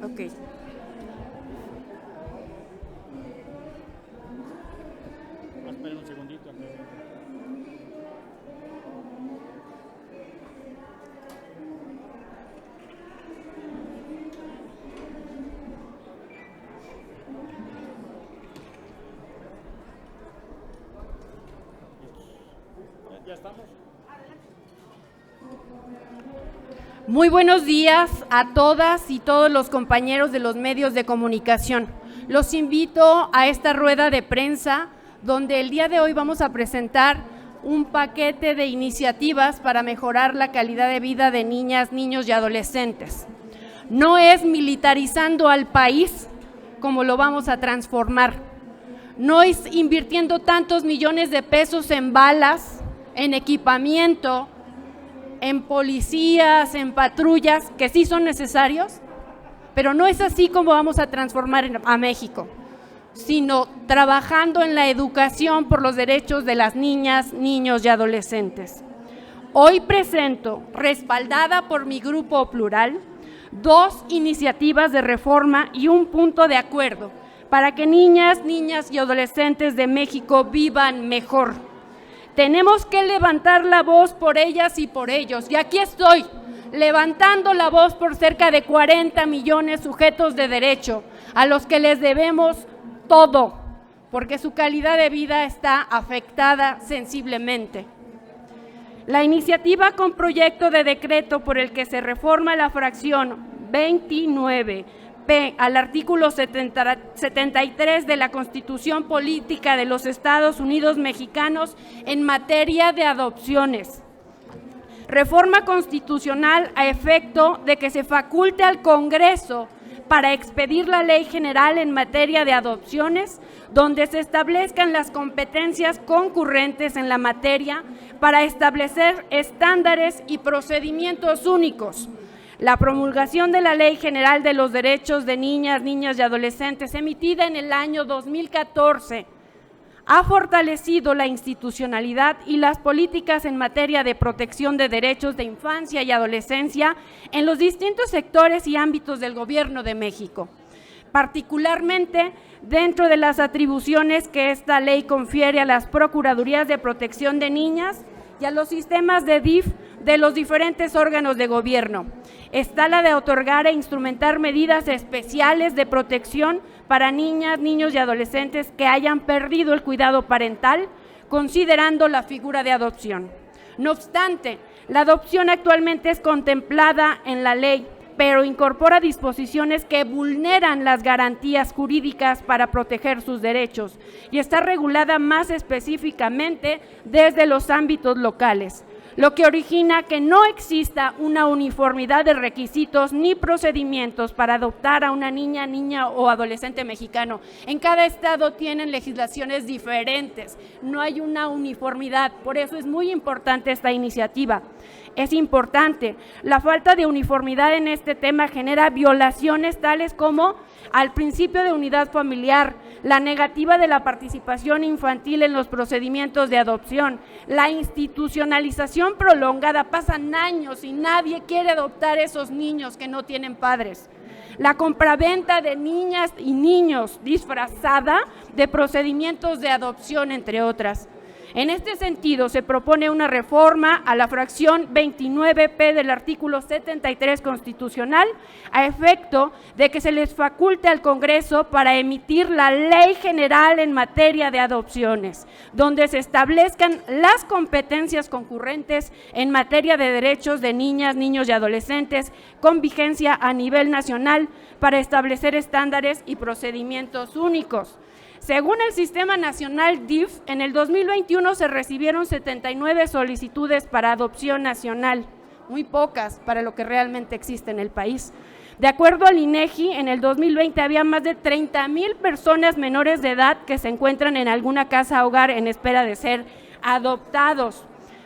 Ok. Esperen un segundito. ¿Ya estamos? Muy buenos días a todas y todos los compañeros de los medios de comunicación. Los invito a esta rueda de prensa donde el día de hoy vamos a presentar un paquete de iniciativas para mejorar la calidad de vida de niñas, niños y adolescentes. No es militarizando al país como lo vamos a transformar. No es invirtiendo tantos millones de pesos en balas, en equipamiento, en policías, en patrullas, que sí son necesarios, pero no es así como vamos a transformar a México, sino trabajando en la educación por los derechos de las niñas, niños y adolescentes. Hoy presento, respaldada por mi grupo plural, 2 iniciativas de reforma y un punto de acuerdo para que niñas y adolescentes de México vivan mejor. Tenemos que levantar la voz por ellas y por ellos, y aquí estoy, levantando la voz por cerca de 40 millones sujetos de derecho, a los que les debemos todo, porque su calidad de vida está afectada sensiblemente. La iniciativa con proyecto de decreto por el que se reforma la fracción 29P al artículo 73 de la Constitución Política de los Estados Unidos Mexicanos en materia de adopciones. Reforma constitucional a efecto de que se faculte al Congreso para expedir la Ley General en materia de adopciones, donde se establezcan las competencias concurrentes en la materia para establecer estándares y procedimientos únicos. La promulgación de la Ley General de los Derechos de Niñas, Niños y Adolescentes, emitida en el año 2014, ha fortalecido la institucionalidad y las políticas en materia de protección de derechos de infancia y adolescencia en los distintos sectores y ámbitos del Gobierno de México, particularmente dentro de las atribuciones que esta ley confiere a las Procuradurías de Protección de Niñas y a los sistemas de DIF de los diferentes órganos de gobierno. Está la de otorgar e instrumentar medidas especiales de protección para niñas, niños y adolescentes que hayan perdido el cuidado parental, considerando la figura de adopción. No obstante, la adopción actualmente es contemplada en la ley, pero incorpora disposiciones que vulneran las garantías jurídicas para proteger sus derechos y está regulada más específicamente desde los ámbitos locales, lo que origina que no exista una uniformidad de requisitos ni procedimientos para adoptar a una niña o adolescente mexicano. En cada estado tienen legislaciones diferentes, no hay una uniformidad, por eso es muy importante esta iniciativa. Es importante, la falta de uniformidad en este tema genera violaciones tales como al principio de unidad familiar, la negativa de la participación infantil en los procedimientos de adopción, la institucionalización prolongada, pasan años y nadie quiere adoptar a esos niños que no tienen padres, la compraventa de niñas y niños disfrazada de procedimientos de adopción, entre otras. En este sentido, se propone una reforma a la fracción 29P del artículo 73 constitucional a efecto de que se les faculte al Congreso para emitir la Ley General en materia de adopciones, donde se establezcan las competencias concurrentes en materia de derechos de niñas, niños y adolescentes con vigencia a nivel nacional para establecer estándares y procedimientos únicos. Según el Sistema Nacional DIF, en el 2021 se recibieron 79 solicitudes para adopción nacional, muy pocas para lo que realmente existe en el país. De acuerdo al INEGI, en el 2020 había más de 30,000 personas menores de edad que se encuentran en alguna casa hogar en espera de ser adoptados.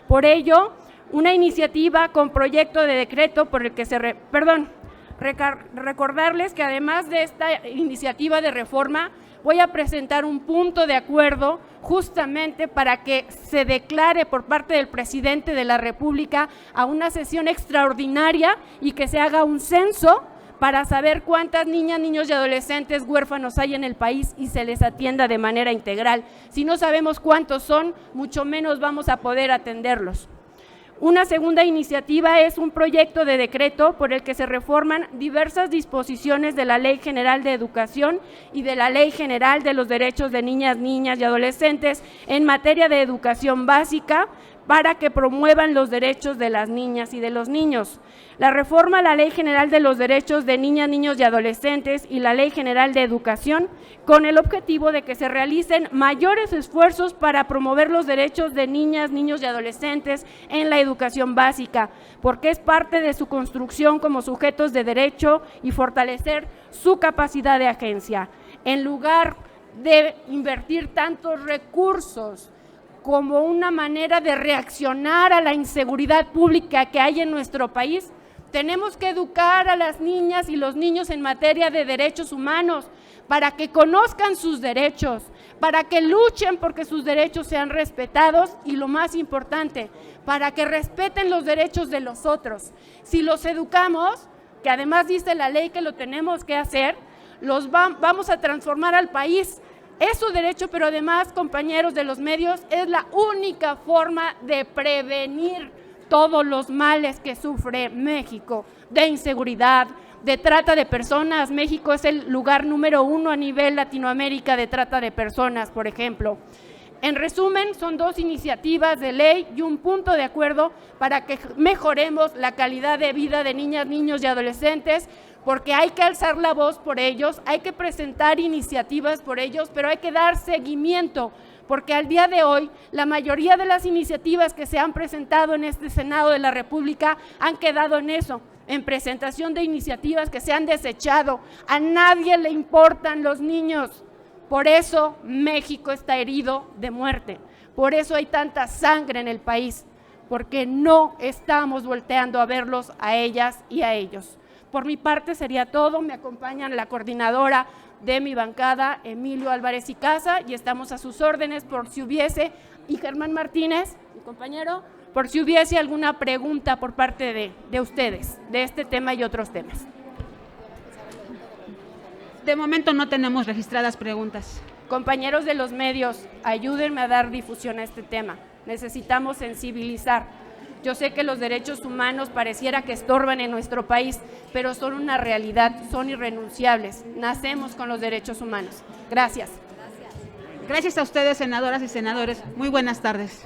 Por ello, una iniciativa con proyecto de decreto por el que recordarles que además de esta iniciativa de reforma, voy a presentar un punto de acuerdo justamente para que se declare por parte del presidente de la República a una sesión extraordinaria y que se haga un censo para saber cuántas niñas, niños y adolescentes huérfanos hay en el país y se les atienda de manera integral. Si no sabemos cuántos son, mucho menos vamos a poder atenderlos. Una segunda iniciativa es un proyecto de decreto por el que se reforman diversas disposiciones de la Ley General de Educación y de la Ley General de los Derechos de Niñas, Niñas y Adolescentes en materia de educación básica para que promuevan los derechos de las niñas y de los niños. La reforma a la Ley General de los Derechos de Niñas, Niños y Adolescentes y la Ley General de Educación con el objetivo de que se realicen mayores esfuerzos para promover los derechos de niñas, niños y adolescentes en la educación básica, porque es parte de su construcción como sujetos de derecho y fortalecer su capacidad de agencia. En lugar de invertir tantos recursos como una manera de reaccionar a la inseguridad pública que hay en nuestro país, tenemos que educar a las niñas y los niños en materia de derechos humanos, para que conozcan sus derechos, para que luchen porque sus derechos sean respetados y, lo más importante, para que respeten los derechos de los otros. Si los educamos, que además dice la ley que lo tenemos que hacer, vamos a transformar al país. Es su derecho, pero además, compañeros de los medios, es la única forma de prevenir todos los males que sufre México, de inseguridad, de trata de personas. México es el lugar número 1 a nivel Latinoamérica de trata de personas, por ejemplo. En resumen, son 2 iniciativas de ley y un punto de acuerdo para que mejoremos la calidad de vida de niñas, niños y adolescentes, porque hay que alzar la voz por ellos, hay que presentar iniciativas por ellos, pero hay que dar seguimiento, porque al día de hoy la mayoría de las iniciativas que se han presentado en este Senado de la República han quedado en eso, en presentación de iniciativas que se han desechado. A nadie le importan los niños. Por eso México está herido de muerte, por eso hay tanta sangre en el país, porque no estamos volteando a verlos a ellas y a ellos. Por mi parte sería todo. Me acompañan la coordinadora de mi bancada, Emilio Álvarez y Casa, y estamos a sus órdenes por si hubiese, y Germán Martínez, mi compañero, por si hubiese alguna pregunta por parte de ustedes, de este tema y otros temas. De momento no tenemos registradas preguntas. Compañeros de los medios, ayúdenme a dar difusión a este tema. Necesitamos sensibilizar. Yo sé que los derechos humanos pareciera que estorban en nuestro país, pero son una realidad, son irrenunciables. Nacemos con los derechos humanos. Gracias. Gracias a ustedes, senadoras y senadores. Muy buenas tardes.